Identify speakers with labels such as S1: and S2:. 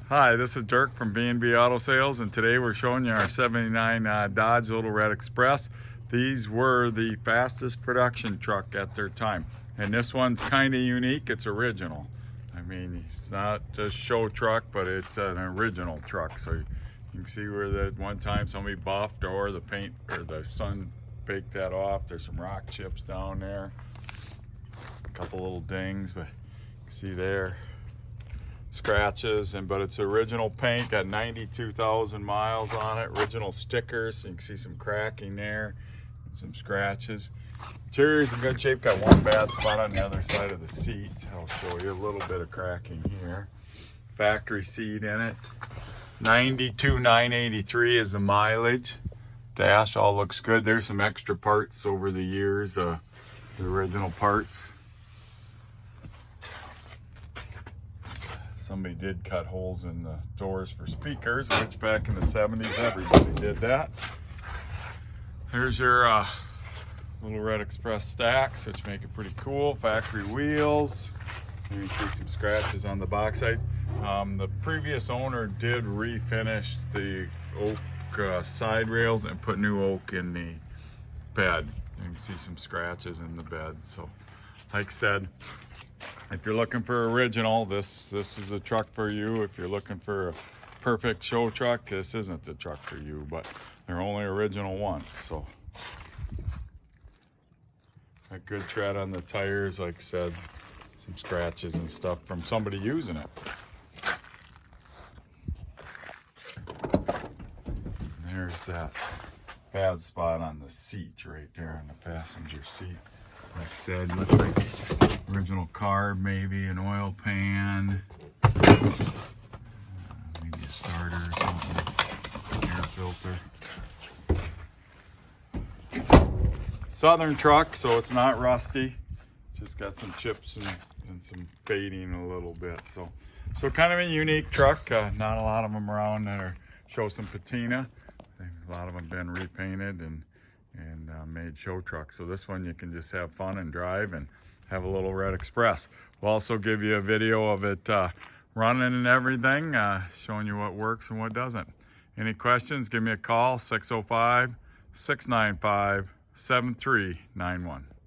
S1: Hi, this is Dirk from B&B Auto Sales, and today we're showing you our 79 Dodge Lil Red Express. These were the fastest production truck at their time, and this one's kind of unique. It's original. I mean, it's not just show truck, but it's an original truck. So you can see where that one time somebody buffed or the paint or the sun baked that off. There's some rock chips down there, a couple little dings, but you can see there scratches, but it's original paint, got 92,000 miles on it, original stickers. You can see some cracking there, some scratches. Interior's in good shape, got one bad spot on the other side of the seat. I'll show you a little bit of cracking here. Factory seat in it. 92,983 is the mileage. Dash all looks good. There's some extra parts over the years, the original parts. Somebody did cut holes in the doors for speakers, which back in the 70s, everybody did that. Here's your Lil Red Express stacks, which make it pretty cool. Factory wheels. You can see some scratches on the box side. The previous owner did refinish the oak side rails and put new oak in the bed. You can see some scratches in the bed. So, like I said, if you're looking for original, this is a truck for you. If you're looking for a perfect show truck, this isn't the truck for you, but they're only original once. So a good tread on the tires, like I said, some scratches and stuff from somebody using it. And there's that bad spot on the seat right there on the passenger seat. Like I said, looks like original carb, maybe an oil pan, maybe a starter or something, air filter. Southern truck, so it's not rusty. Just got some chips and some fading a little bit. So kind of a unique truck. Not a lot of them around that show some patina. A lot of them been repainted and made show trucks. So this one you can just have fun and drive and have a little Red Express. We'll also give you a video of it running and everything, showing you what works and what doesn't. Any questions, give me a call, 605-695-7391.